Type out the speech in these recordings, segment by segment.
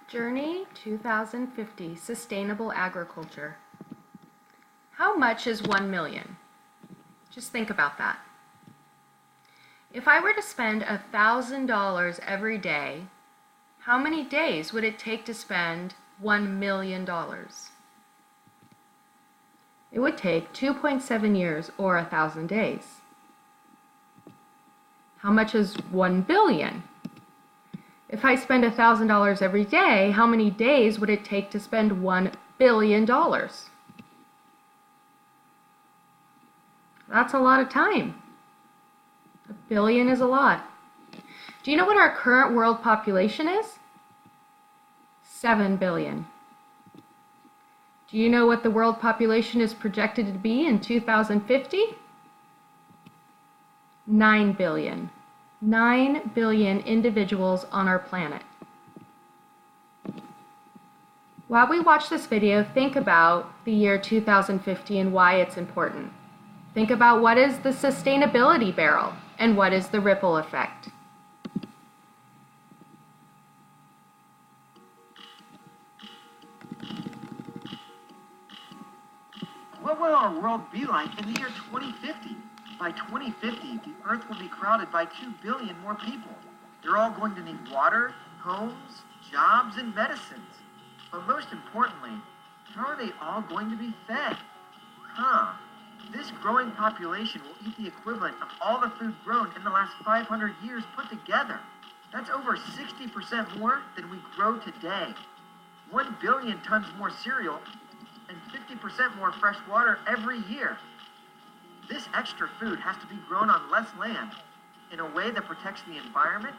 Journey 2050 Sustainable Agriculture. How much is 1 million? Just think about that. If I were to spend $1,000 every day, how many days would it take to spend $1 million? It would take 2.7 years or 1,000 days. How much is 1 billion? If I spend $1,000 every day, how many days would it take to spend $1 billion? That's a lot of time. A billion is a lot. Do you know what our current world population is? 7 billion. Do you know what the world population is projected to be in 2050? 9 billion. 9 billion individuals on our planet. While we watch this video, think about the year 2050 and why it's important. Think about what is the sustainability barrel and what is the ripple effect. What will our world be like in the year 2050? By 2050, the Earth will be crowded by 2 billion more people. They're all going to need water, homes, jobs, and medicines. But most importantly, how are they all going to be fed? This growing population will eat the equivalent of all the food grown in the last 500 years put together. That's over 60% more than we grow today. 1 billion tons more cereal and 50% more fresh water every year. This extra food has to be grown on less land in a way that protects the environment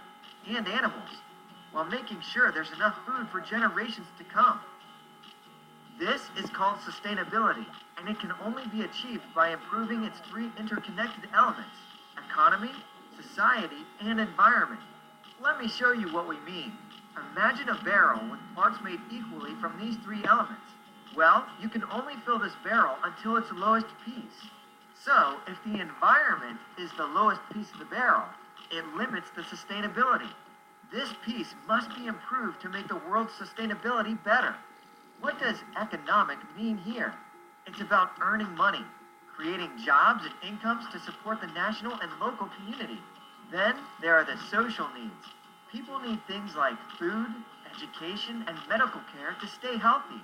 and animals, while making sure there's enough food for generations to come. This is called sustainability, and it can only be achieved by improving its three interconnected elements: economy, society, and environment. Let me show you what we mean. Imagine a barrel with parts made equally from these three elements. Well, you can only fill this barrel until its lowest piece. So, if the environment is the lowest piece of the barrel, it limits the sustainability. This piece must be improved to make the world's sustainability better. What does economic mean here? It's about earning money, creating jobs and incomes to support the national and local community. Then there are the social needs. People need things like food, education, and medical care to stay healthy.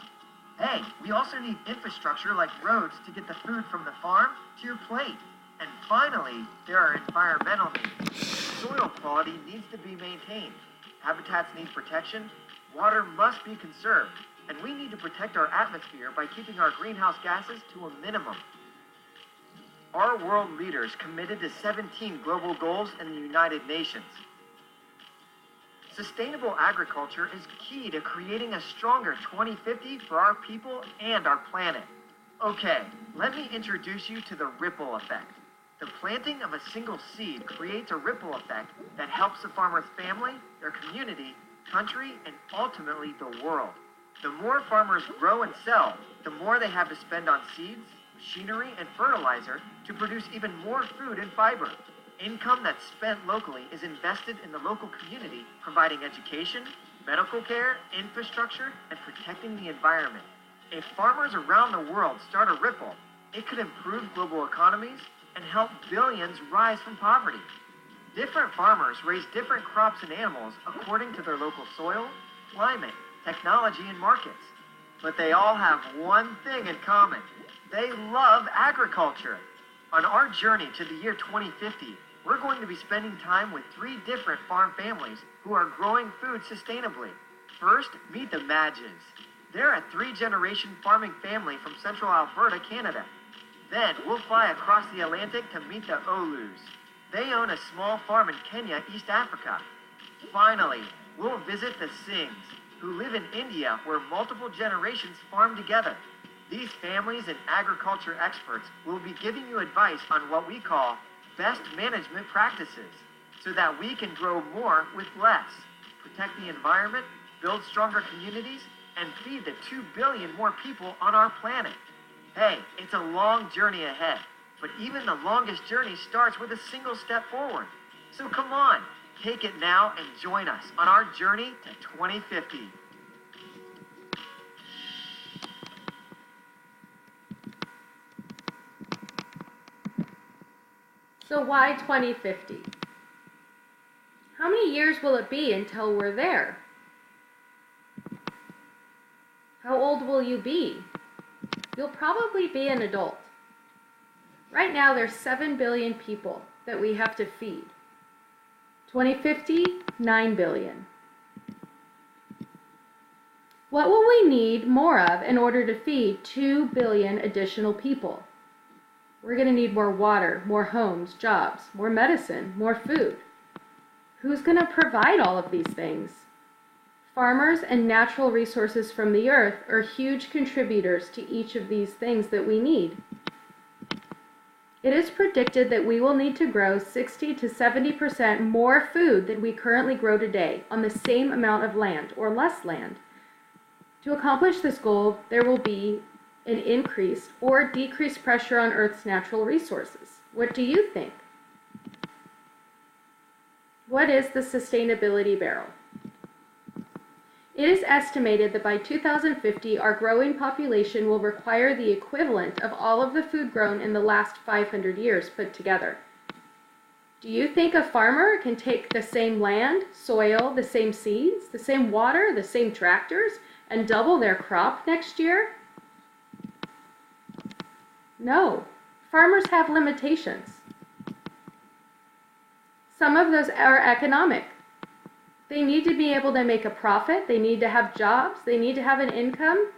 Hey, we also need infrastructure like roads to get the food from the farm to your plate. And finally, there are environmental needs. Soil quality needs to be maintained. Habitats need protection. Water must be conserved. And we need to protect our atmosphere by keeping our greenhouse gases to a minimum. Our world leaders committed to 17 global goals in the United Nations. Sustainable agriculture is key to creating a stronger 2050 for our people and our planet. Okay, let me introduce you to the ripple effect. The planting of a single seed creates a ripple effect that helps the farmer's family, their community, country, and ultimately the world. The more farmers grow and sell, the more they have to spend on seeds, machinery, and fertilizer to produce even more food and fiber. Income that's spent locally is invested in the local community, providing education, medical care, infrastructure, and protecting the environment. If farmers around the world start a ripple, it could improve global economies and help billions rise from poverty. Different farmers raise different crops and animals according to their local soil, climate, technology, and markets. But they all have one thing in common. They love agriculture. On our journey to the year 2050, we're going to be spending time with 3 different farm families who are growing food sustainably. First, meet the Madges. They're a 3-generation farming family from central Alberta, Canada. Then, we'll fly across the Atlantic to meet the Olus. They own a small farm in Kenya, East Africa. Finally, we'll visit the Singhs, who live in India, where multiple generations farm together. These families and agriculture experts will be giving you advice on what we call best management practices, so that we can grow more with less, protect the environment, build stronger communities, and feed the 2 billion more people on our planet. Hey, it's a long journey ahead, but even the longest journey starts with a single step forward. So come on, take it now and join us on our journey to 2050. So why 2050? How many years will it be until we're there? How old will you be? You'll probably be an adult. Right now, there's 7 billion people that we have to feed. 2050, 9 billion. What will we need more of in order to feed 2 billion additional people? We're going to need more water, more homes, jobs, more medicine, more food. Who's going to provide all of these things? Farmers and natural resources from the earth are huge contributors to each of these things that we need. It is predicted that we will need to grow 60 to 70% more food than we currently grow today on the same amount of land or less land. To accomplish this goal, there will be an increased or decreased pressure on Earth's natural resources. What do you think? What is the sustainability barrel? It is estimated that by 2050, our growing population will require the equivalent of all of the food grown in the last 500 years put together. Do you think a farmer can take the same land, soil, the same seeds, the same water, the same tractors, and double their crop next year? No. Farmers have limitations. Some of those are economic. They need to be able to make a profit. They need to have jobs. They need to have an income.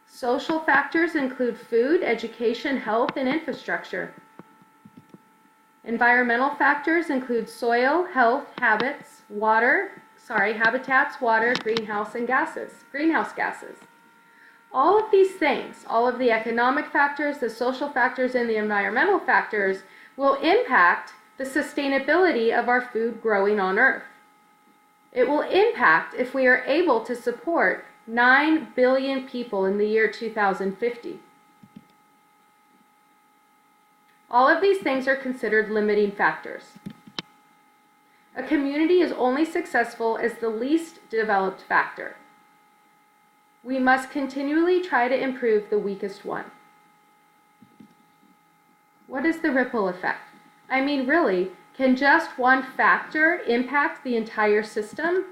Social factors include food, education, health, and infrastructure. Environmental factors include soil, health, habitats, water, greenhouse gases. All of these things, all of the economic factors, the social factors, and the environmental factors will impact the sustainability of our food growing on Earth. It will impact if we are able to support 9 billion people in the year 2050. All of these things are considered limiting factors. A community is only successful as the least developed factor. We must continually try to improve the weakest one. What is the ripple effect? I mean, really, can just one factor impact the entire system?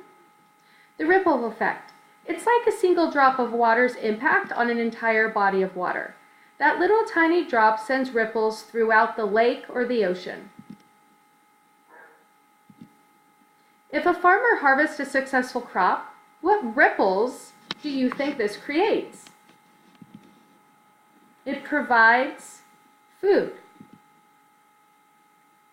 The ripple effect. It's like a single drop of water's impact on an entire body of water. That little tiny drop sends ripples throughout the lake or the ocean. If a farmer harvests a successful crop, what ripples do you think this creates? It provides food.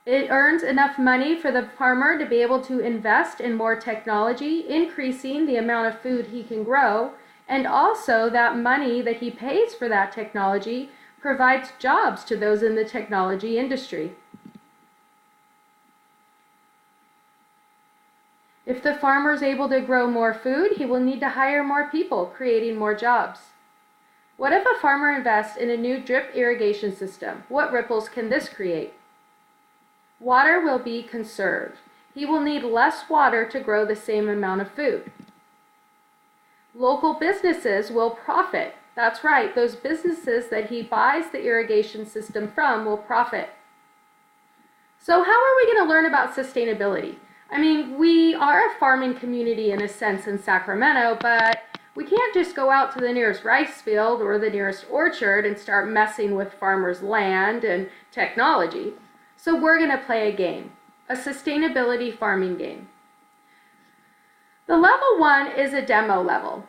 It earns enough money for the farmer to be able to invest in more technology, increasing the amount of food he can grow, and also that money that he pays for that technology provides jobs to those in the technology industry. If the farmer is able to grow more food, he will need to hire more people, creating more jobs. What if a farmer invests in a new drip irrigation system? What ripples can this create? Water will be conserved. He will need less water to grow the same amount of food. Local businesses will profit. That's right, those businesses that he buys the irrigation system from will profit. So how are we going to learn about sustainability? I mean, we are a farming community in a sense in Sacramento, but we can't just go out to the nearest rice field or the nearest orchard and start messing with farmers' land and technology. So we're going to play a game, a sustainability farming game. The level 1 is a demo level.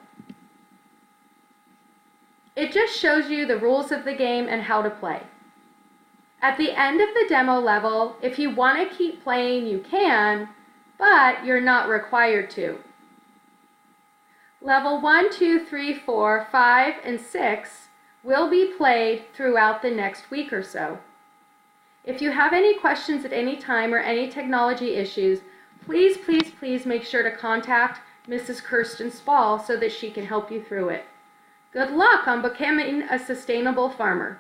It just shows you the rules of the game and how to play. At the end of the demo level, if you want to keep playing, you can, but you're not required to. Level 1, 2, 3, 4, 5, and 6 will be played throughout the next week or so. If you have any questions at any time or any technology issues, please, please, please make sure to contact Mrs. Kirsten Spall so that she can help you through it. Good luck on becoming a sustainable farmer.